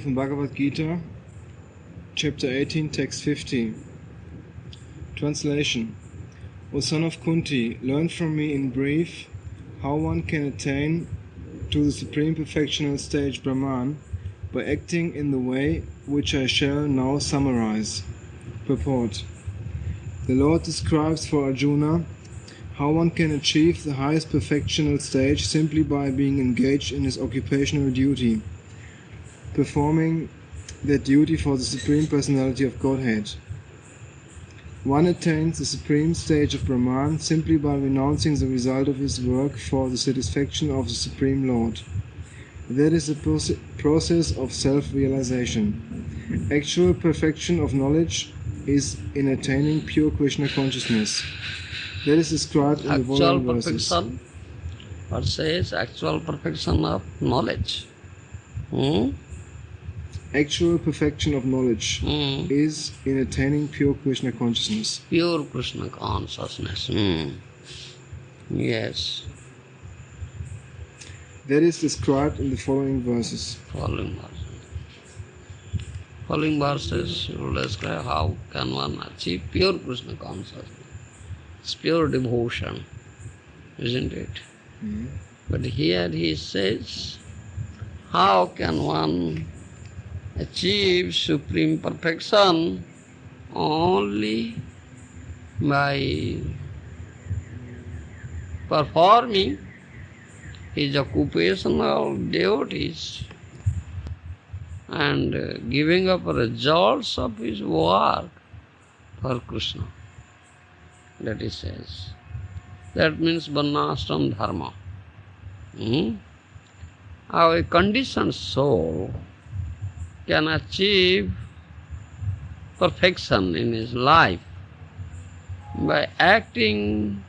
from Bhagavad Gita, chapter 18, text 50. Translation. O son of Kunti, learn from me in brief how one can attain to the supreme perfectional stage Brahman by acting in the way which I shall now summarize. Purport. The Lord describes for Arjuna how one can achieve the highest perfectional stage simply by being engaged in his occupational duty, performing that duty for the Supreme Personality of Godhead. One attains the supreme stage of Brahman simply by renouncing the result of his work for the satisfaction of the Supreme Lord. That is the process of self-realization. Actual perfection of knowledge is in attaining pure Krishna consciousness. That is described in the following verses. Perfection, what says actual perfection of knowledge? Actual perfection of knowledge is in attaining pure Krishna consciousness. Pure Krishna consciousness. Yes. That is described in the following verses. Following verses will describe how can one achieve pure Krishna consciousness. It's pure devotion, isn't it? But here he says, how can one achieve supreme perfection? Only by performing his occupational duties and giving up results of his work for Krishna. That he says. That means Varnashram Dharma. How a conditioned soul can achieve perfection in his life by acting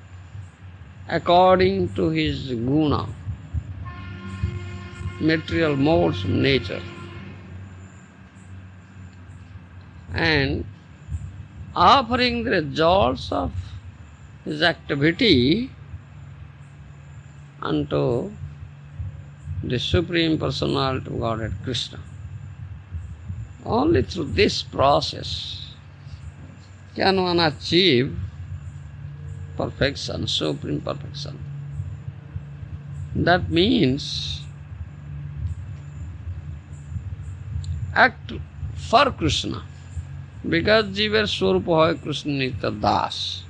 according to his Guna, material modes of nature, and offering the results of his activity unto the Supreme Personality of Godhead, Krishna. Only through this process can one achieve perfection, supreme perfection. That means act for Krishna, because Jiva Swarupa Hoy Krishna Nitya Das.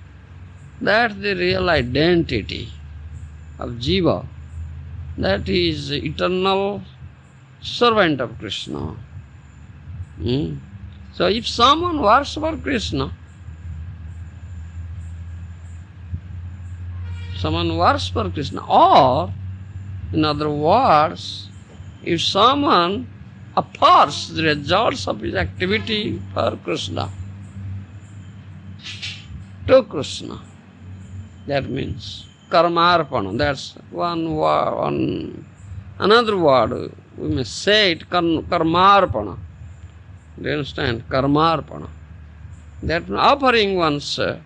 That's the real identity of Jiva, that he is the eternal servant of Krishna. So if someone works for Krishna, or in other words, if someone offers the results of his activity for Krishna, to Krishna, that means karmarpana. That's one word. Another word, we may say it, karmarpana. Do you understand? Karmarpana. That means offering one's, the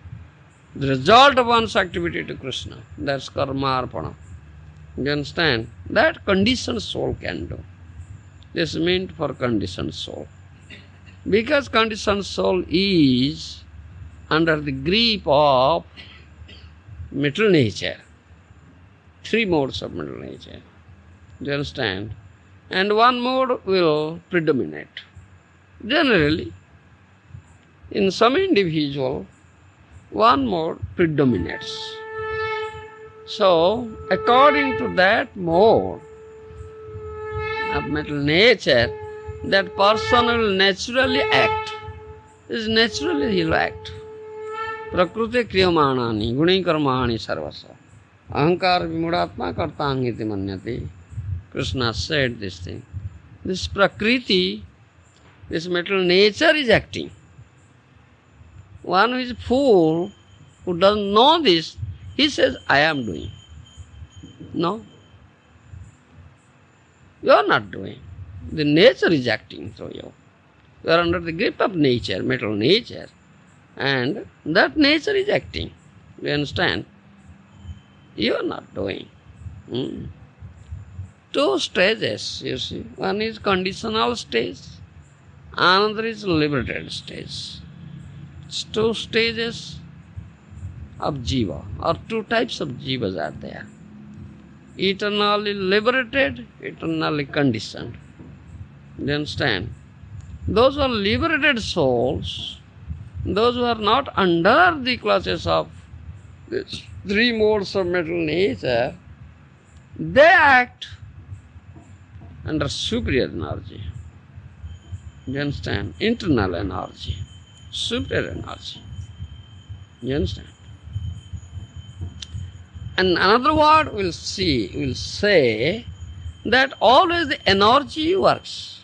result of one's activity to Krishna. That's karmarpana. Do you understand? That conditioned soul can do. This is meant for conditioned soul. Because conditioned soul is under the grip of material nature. Three modes of material nature. Do you understand? And one mode will predominate. Generally, in some individual, one mode predominates. So, according to that mode of material nature, that person will naturally act. Naturally he will act. Prakrute kriyamanani guni karmani sarvasa. Ahankar vimudatma kartangiti manyati. Krishna said this thing. This prakriti, this material nature is acting. One who is fool, who doesn't know this, he says, I am doing. No. You are not doing. The nature is acting through you. You are under the grip of nature, material nature, and that nature is acting. You understand? You are not doing. To two stages, you see. One is conditional stage, another is liberated stage. It's two stages of jiva, or two types of jivas are there. Eternally liberated, eternally conditioned. You understand? Those who are liberated souls, those who are not under the clutches of these three modes of material nature, they act under superior energy. You understand? Internal energy, superior energy. You understand? And another word we'll say that always the energy works.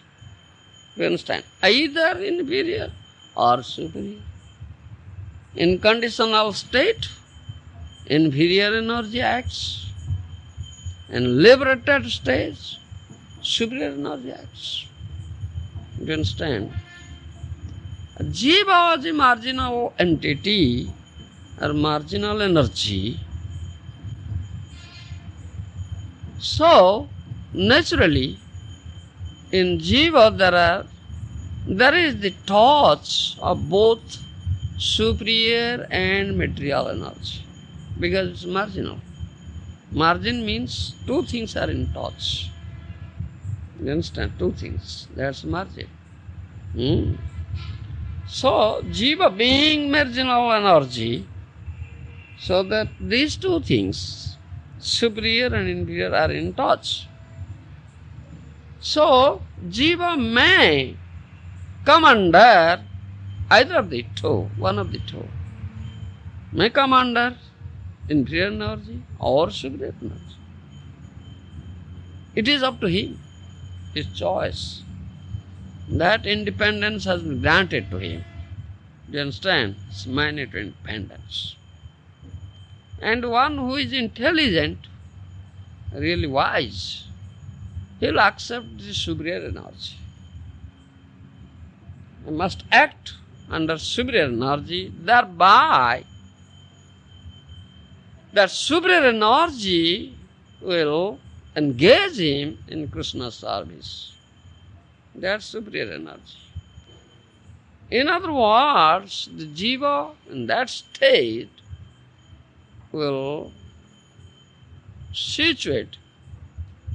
You understand? Either inferior or superior. In conditional state, inferior energy acts. In liberated state, superior energy acts. You understand? Jiva is a marginal entity or marginal energy. So, naturally, in jiva there is the touch of both superior and material energy, because it's marginal. Margin means two things are in touch. You understand? Two things. That's margin. So, jiva being marginal energy, so that these two things, superior and inferior, are in touch. So, jiva may come under either of the two, one of the two. May come under inferior energy or superior energy. It is up to him, his choice. That independence has been granted to him. Do you understand? It's minute independence. And one who is intelligent, really wise, he will accept the superior energy. He must act under superior energy, thereby that superior energy will engage him in Krishna's service. That's superior energy. In other words, the jiva in that state will situate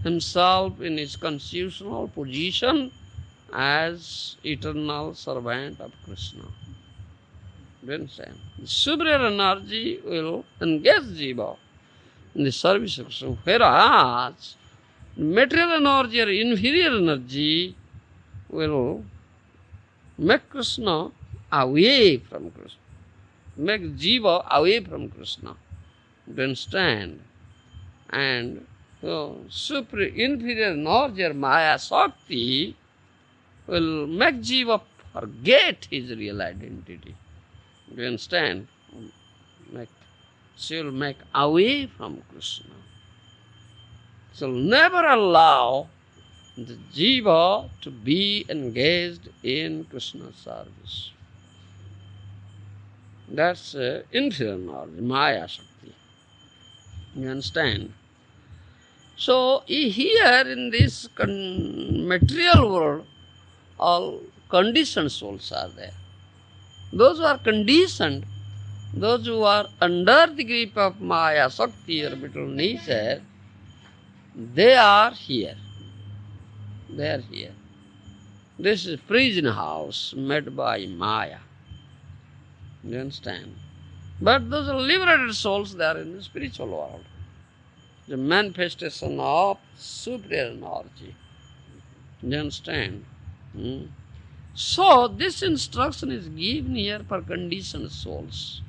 himself in his constitutional position as eternal servant of Krishna. Do you understand? The superior energy will engage jiva in the service of Krishna, whereas material energy or inferior energy will make Krishna away from Krishna, make jiva away from Krishna. Do you understand? And inferior energy or Maya Shakti will make jiva forget his real identity. Do you understand? She will make away from Krishna. She will never allow the jiva to be engaged in Krishna's service. That's inferior energy, Maya Shakti. You understand? So here in this material world, all conditioned souls are there. Those who are conditioned, those who are under the grip of Maya Shakti or material nature, they are here. They are here. This is a prison house made by Maya. You understand? But those are liberated souls, they are in the spiritual world. The manifestation of superior energy. You understand? So, this instruction is given here for conditioned souls,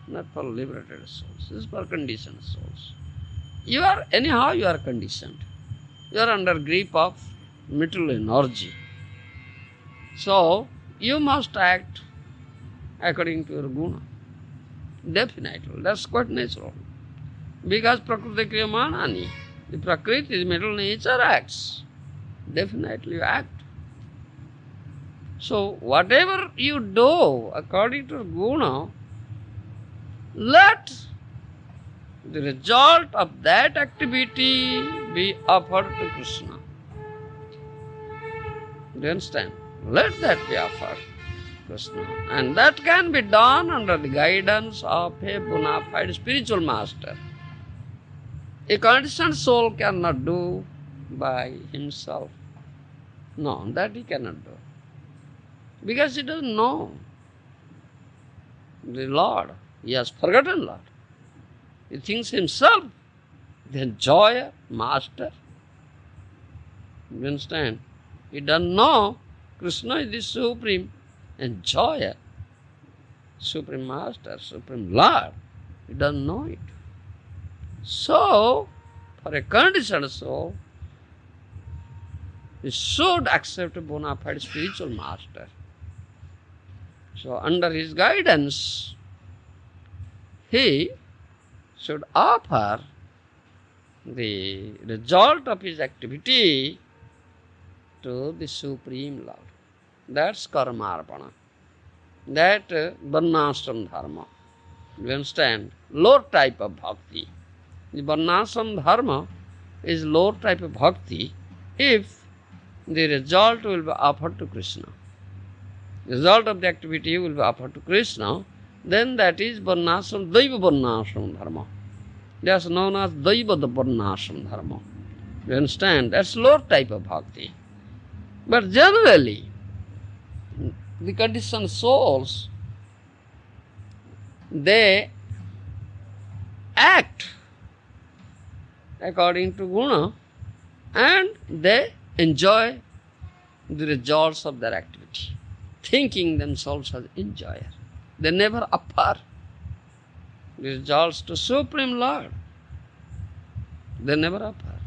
not for liberated souls. This is for conditioned souls. You are conditioned. You are under grip of material energy. So, you must act according to your guna. Definitely. That's quite natural. Because prakriti kriyamanani, the prakriti, the material nature acts. Definitely you act. So, whatever you do according to guna, let the result of that activity be offered to Krishna. Do you understand? Let that be offered to Krishna. And that can be done under the guidance of a bona fide spiritual master. A conditioned soul cannot do by himself. No, that he cannot do. Because he doesn't know the Lord. He has forgotten Lord. He thinks himself the enjoyer, master. You understand? He doesn't know Krishna is the supreme enjoyer, supreme master, supreme Lord. He doesn't know it. So, for a conditioned soul, he should accept a bona fide spiritual master. So, under his guidance, he should offer the result of his activity to the Supreme Lord. That's karmarpana. That varnashram dharma. You understand? Lower type of bhakti. The varnashram dharma is lower type of bhakti if the result will be offered to Krishna. The result of the activity will be offered to Krishna, then that is varnashram, daiva varnashram dharma. That's known as daiva varnashram dharma. You understand? That's lower type of bhakti. But generally, the conditioned souls, they act according to Guna and they enjoy the results of their activity, thinking themselves as enjoyer. They never offer the results to Supreme Lord. They never offer.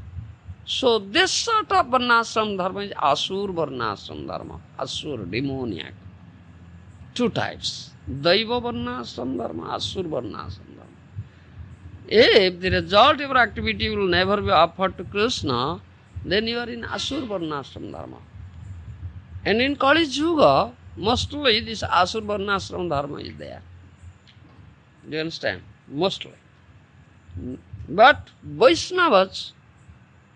So this sort of varnashram dharma is asur varnashram dharma, asur, demoniac. Two types, daiva varnashram dharma, asur varnashram dharma. If the result of your activity will never be offered to Krishna, then you are in asur varnashram dharma. And in Kali Yuga, mostly this asur varnashram dharma is there. Do you understand? Mostly. But Vaishnavas,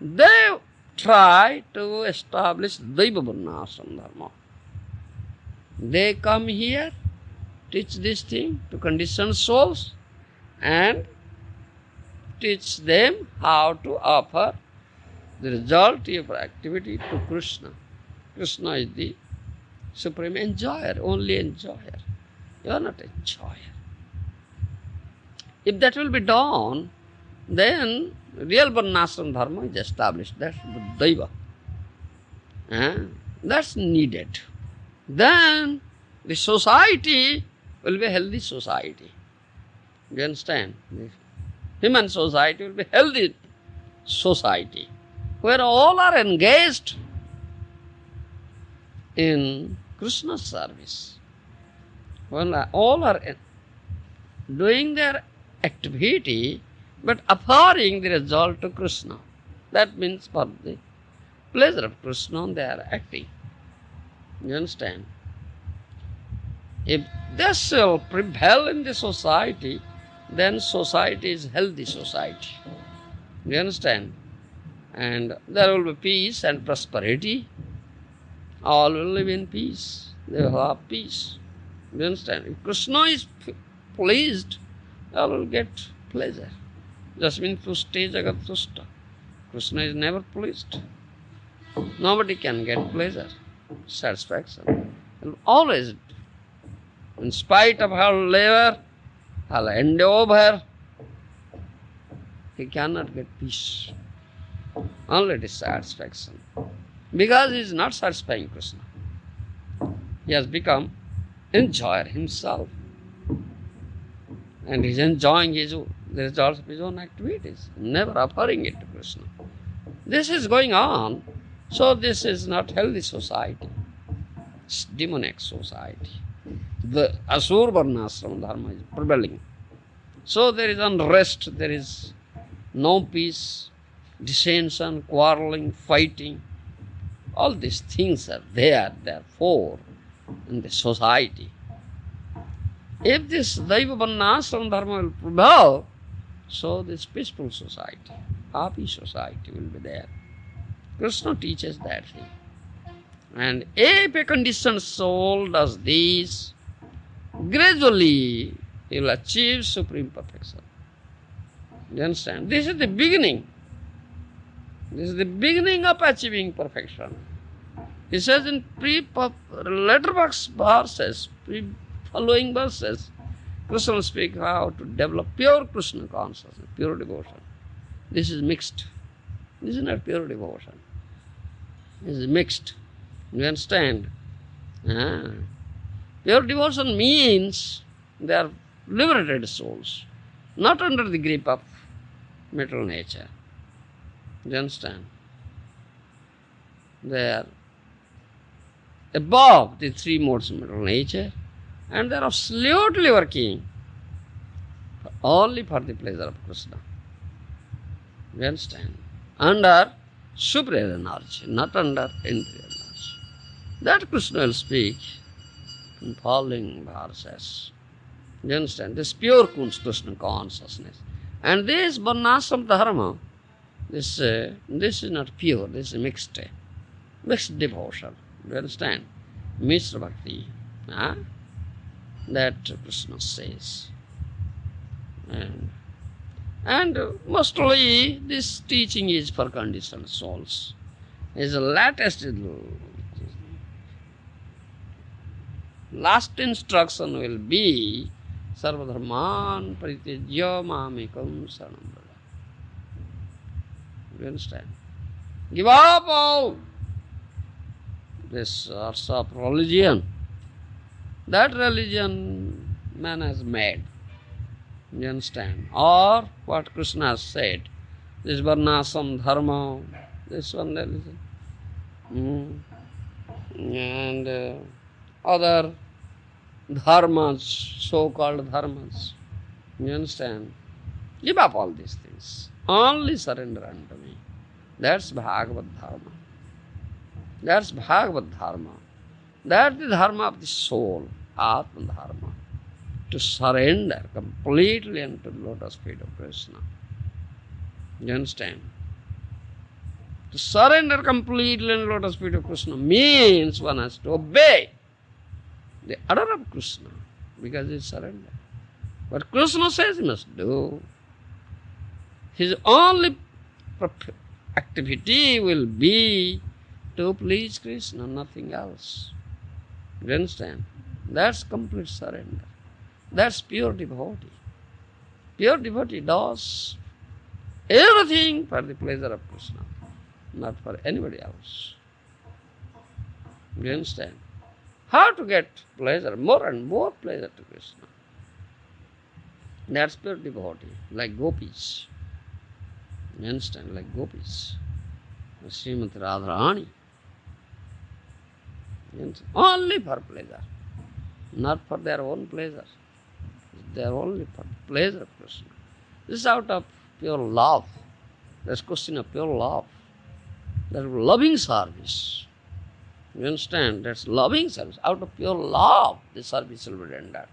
they try to establish daiva varnashram dharma. They come here, teach this thing to conditioned souls and teach them how to offer the result of activity to Krishna. Krishna is the supreme enjoyer, only enjoyer. You are not enjoyer. If that will be done, then real varnashram dharma is established. That's daiva. That's needed. Then the society will be a healthy society. You understand? The human society will be a healthy society, where all are engaged in Krishna's service. When all are doing their activity, but offering the result to Krishna. That means for the pleasure of Krishna they are acting. You understand? If this will prevail in the society, then society is healthy society. You understand? And there will be peace and prosperity. All will live in peace. They will have peace. You understand? If Krishna is pleased, all will get pleasure. Jasmin tushte jagat tushta. Krishna is never pleased. Nobody can get pleasure, satisfaction. He'll always, in spite of her labor, her endeavor, he cannot get peace. Only dissatisfaction. Because he is not satisfying Krishna. He has become enjoyer himself. And he is enjoying the results of his own activities, never offering it to Krishna. This is going on, so this is not healthy society. It's demonic society. The asur varnashram dharma is prevailing. So there is unrest, there is no peace, dissension, quarreling, fighting. All these things are there, therefore, in the society. If this daiva varnashram dharma will prevail, so this peaceful society. happy society will be there. Krishna teaches that thing. And if a conditioned soul does this, gradually he will achieve supreme perfection. You understand? This is the beginning. This is the beginning of achieving perfection. He says in letterbox verses, following verses, Krishna will speak how to develop pure Krishna consciousness, pure devotion. This is mixed. This is not pure devotion. This is mixed. You understand? Pure devotion means they are liberated souls, not under the grip of material nature. You understand? They are above the three modes of material nature, and they are absolutely working only for the pleasure of Krishna. You understand? Under superior energy, not under inferior energy. That Krishna will speak in following verses. You understand? This pure Krishna consciousness. And this varnashram dharma, this is not pure, this is mixed devotion. You understand? Mishra bhakti. That Krishna says. And mostly this teaching is for conditioned souls. His last instruction will be sarvadharman paritejya mamekam saranam braja. You understand? Give up all this sorts of religion. That religion man has made. You understand? Or what Krishna has said, this varnashram dharma, this one religion. And other dharmas, so-called dharmas. You understand? Give up all these things. Only surrender unto me. That's Bhagavad Dharma. That's Bhagavad Dharma. That's the dharma of the soul, Atma Dharma. To surrender completely unto the lotus feet of Krishna. You understand? To surrender completely unto the lotus feet of Krishna means one has to obey the order of Krishna, because it's surrender. What Krishna says he must do. His only activity will be to please Krishna, nothing else. You understand? That's complete surrender. That's pure devotee. Pure devotee does everything for the pleasure of Krishna, not for anybody else. You understand? How to get pleasure, more and more pleasure to Krishna. That's pure devotee, like gopis. You understand? Like gopis. Srimati Radharani. Only for pleasure, not for their own pleasure. They are only for the pleasure of Krishna. This is out of pure love. That's question of pure love. That's loving service. You understand? That's loving service. Out of pure love, the service will be rendered.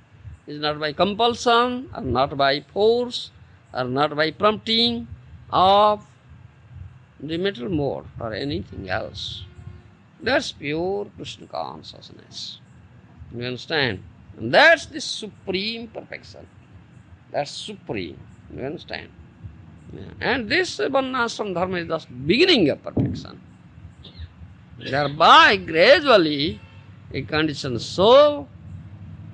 It's not by compulsion, or not by force, or not by prompting of the material mode or anything else. That's pure Krishna consciousness. You understand? And that's the supreme perfection. That's supreme. You understand? Yeah. And this varnashram dharma is the beginning of perfection. Thereby, gradually, a conditioned soul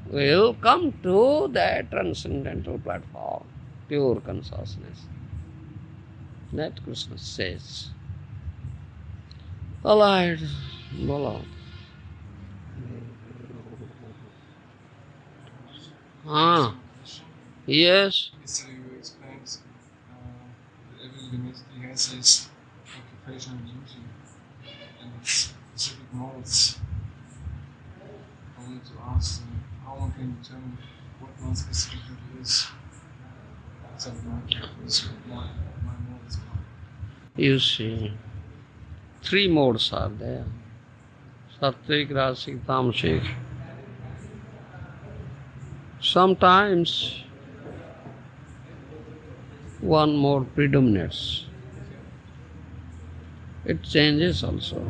will come to that transcendental platform, pure consciousness. That Krishna says. All right, Bolo. Yes. Yesterday you explained that every university has its occupational duty and its specific modes. I wanted to ask how one can determine what one's specific duty is. So my mode is fine. You see, three modes are there. Sattvic, Rajasic, Tamasic. Sometimes one mode predominates, it changes also.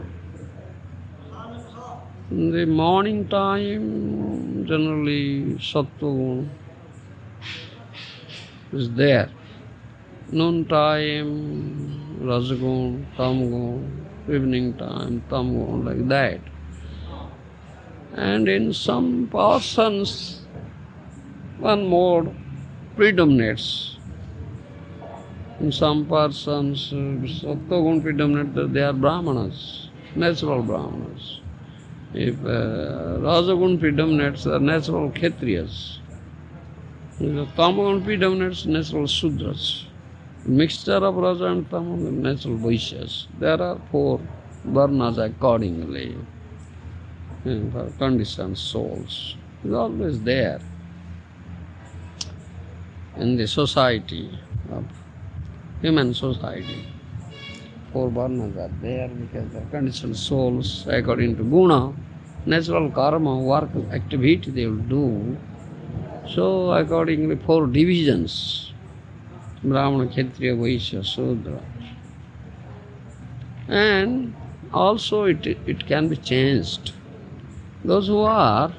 In the morning time, generally sattva is there. Noon time, rajagun, tamgun, evening time, tamgun, like that. And in some persons, one mode predominates. In some persons, sattva predominates, they are brahmanas, natural brahmanas. If rajagun predominates, they are natural kshatriyas. If tamagun predominates, natural sudras. Mixture of raja and tama, natural vaishyas. There are 4 varnas accordingly for conditioned souls. It is always there in the society of human society. 4 varnas are there because the conditioned souls, according to Guna, natural karma, work, activity they will do. So accordingly 4 divisions, Brahmana, Kshatriya, Vaishya, Sudra. And also it can be changed. Those who are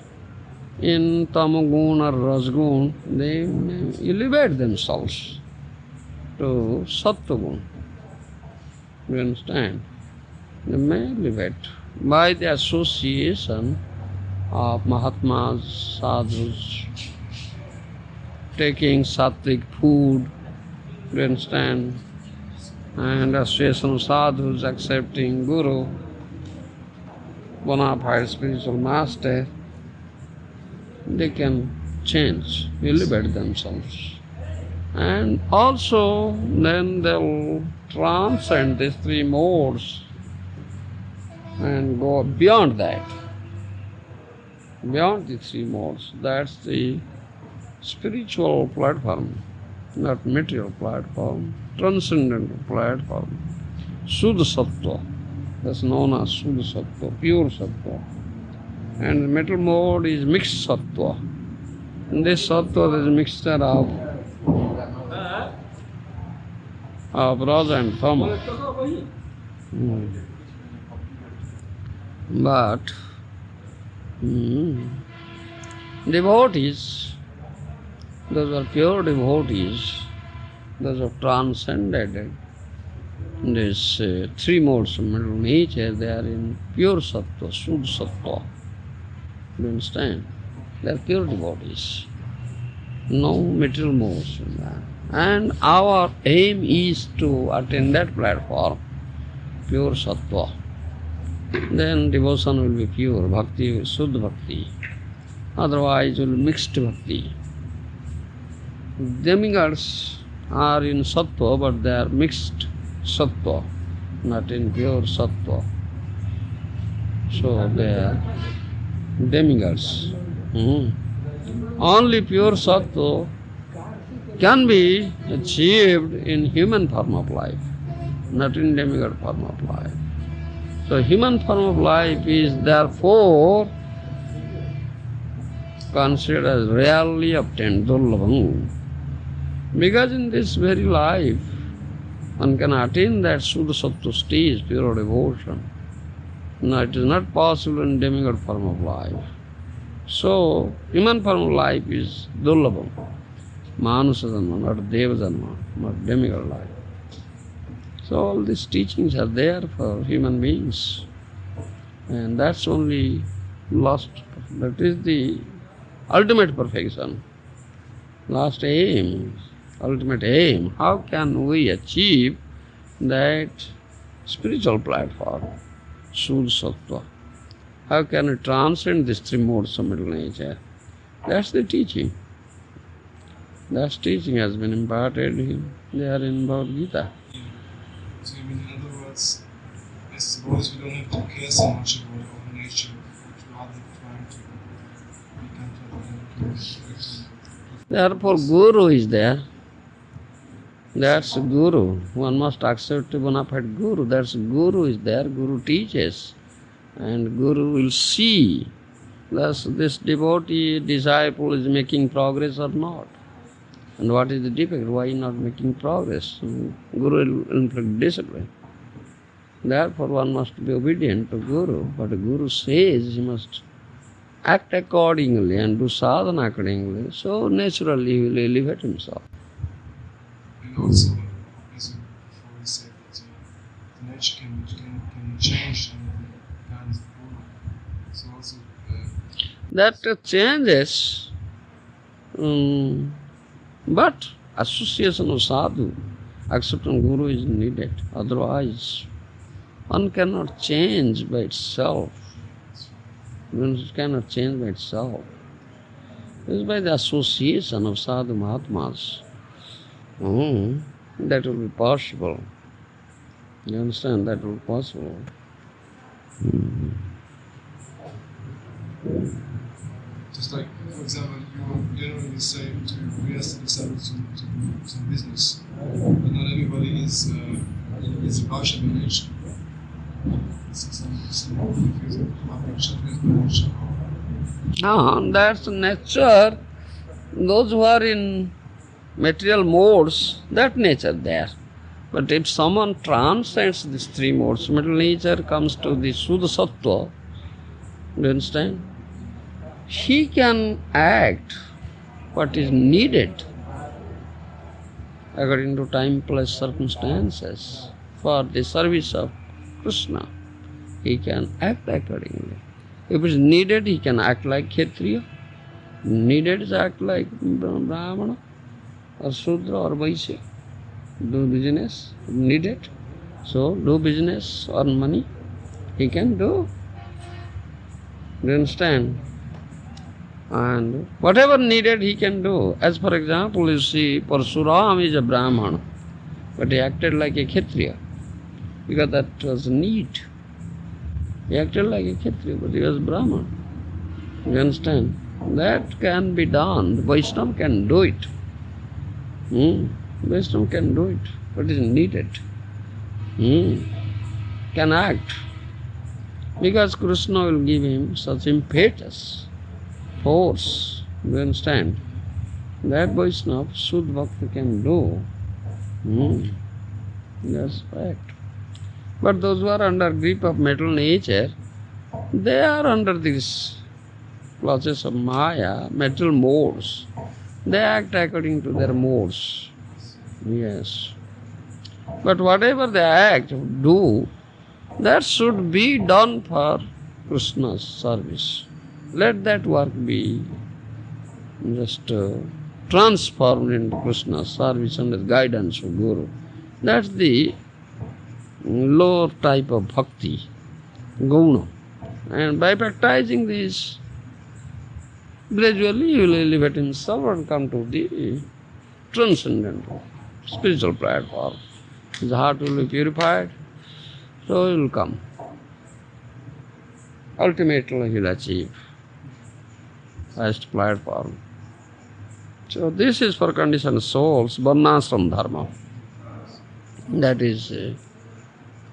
in tamagun or rajgun, they may elevate themselves to sattvagun. You understand? They may elevate by the association of Mahatmas, sadhus, taking sattvic food, you understand, and association of sadhus, accepting guru, bona fide spiritual master, they can change, elevate themselves. And also then they'll transcend these 3 modes and go beyond that. Beyond the 3 modes, that's the spiritual platform, not material platform, transcendental platform. Suddha Sattva, that's known as Suddha Sattva, pure Sattva. And the metal mode is mixed Sattva. In this Sattva there is a mixture of Raja and Tama. But devotees, those are pure devotees, those have transcended these 3 modes of mental nature, they are in pure Sattva, Suddha Sattva. You understand? They are pure devotees. No material modes in that. And our aim is to attain that platform, pure Sattva. Then devotion will be pure, bhakti, Suddha Bhakti. Otherwise it will be mixed bhakti. Demigods are in Sattva, but they are mixed Sattva, not in pure Sattva. So they are demigods. Only pure Sattva can be achieved in human form of life, not in demigod form of life. So human form of life is therefore considered as rarely obtained, dullabham. Because in this very life, one can attain that Suddha Sattva stage, pure devotion. No, it is not possible in demigod form of life. So, human form of life is dullabham. Manusa janma, not deva janma, not demigod life. So all these teachings are there for human beings. And that's only last, that is the ultimate perfection. Last aim, ultimate aim. How can we achieve that spiritual platform, Suddha Sattva? How can we transcend these 3 modes of middle nature? That's the teaching. That teaching has been imparted there in Bhagavad Gita. So in other words, I suppose we don't have to care so much about our nature, but rather trying to become to. Therefore, Guru is there. That's Guru. One must accept a bona fide Guru. That's Guru is there. Guru teaches. And Guru will see thus this devotee, disciple is making progress or not. And what is the defect? Why not making progress? Guru will inflict discipline. Therefore one must be obedient to Guru. What the Guru says, he must act accordingly and do sadhana accordingly. So naturally he will elevate himself. And also, as you before you said that the nature can change under the guidance of Guru. So also That changes, but association of sadhu, accepting Guru is needed. Otherwise, one cannot change by itself. One cannot change by itself. It is by the association of sadhu mahatmas that will be possible. You understand? That will be possible. just like, for example, you generally say to Vyasa disciples to do some business, but not everybody is Bhasha by nature. That's nature. Those who are in material modes, that nature there. But if someone transcends these three modes, material nature comes to the Suddha Sattva, do you understand? He can act what is needed according to time, place, circumstances for the service of Krishna. He can act accordingly. If it is needed, he can act like Kshatriya. Needed is act like Brahmana or Shudra or Vaishya. Do business, needed. So do business, earn money. He can do. Do you understand? And whatever needed he can do. As for example, you see, Parsuram is a Brahmana, but he acted like a Kshatriya because that was need. He acted like a Kshatriya, but he was Brahman. You understand? That can be done. The Vaishnava can do it. Vaishnava can do it. What is needed? Can act. Because Krishna will give him such impetus, force. You understand? That Vaishnava, Shuddha Bhakta can do. That's fact. But those who are under grip of material nature, they are under these clutches of Maya, material modes. They act according to their modes. Yes. But whatever they act, do, that should be done for Krishna's service. Let that work be just transformed into Krishna's service under the guidance of Guru. That's the lower type of bhakti, Guna. And by practicing this, gradually he will elevate himself and come to the transcendental spiritual platform. His heart will be purified, so he will come. Ultimately he will achieve highest platform. So this is for conditioned souls, varnashram dharma. That is,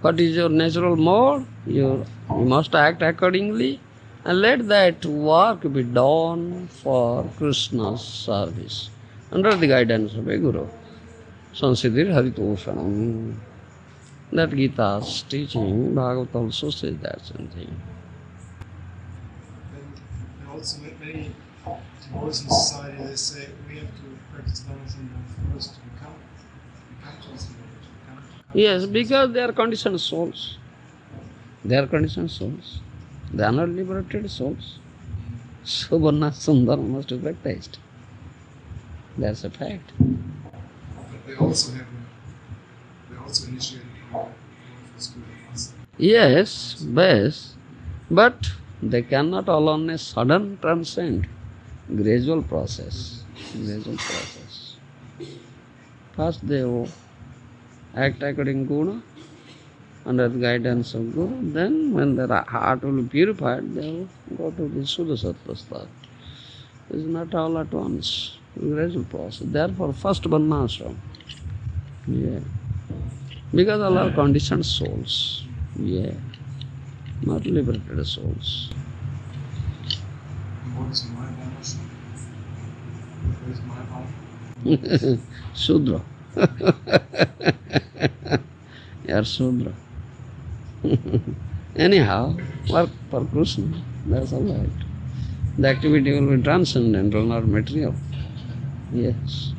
what is your natural mode? You must act accordingly and let that work be done for Krishna's service under the guidance of a Guru. Sansiddhir haritoshanam. That Gita's teaching, Bhagavad also says that same thing. And also many devotees in society, they say we have to practice Dhamma first to become transcendental. Yes, because they are conditioned souls. They are conditioned souls. They are not liberated souls. So varnashram dharma must be practiced. That's a fact. But they also initiated for spiritual master. Yes, best, but they cannot all on a sudden transcend. Gradual process. Gradual process. First they will act according to Guna, under the guidance of Guru. Then when their heart will be purified, they will go to the Suddha Sattva state. It is not all at once. Gradual process. Therefore, first varnashram. Yeah. Because all are conditioned souls. Yeah. Not liberated souls. And what is my varnashram? What is my varnashram? Shudra. You are Shudra. Anyhow, work for Krishna, that's all right. The activity will be transcendental, not material. Yes.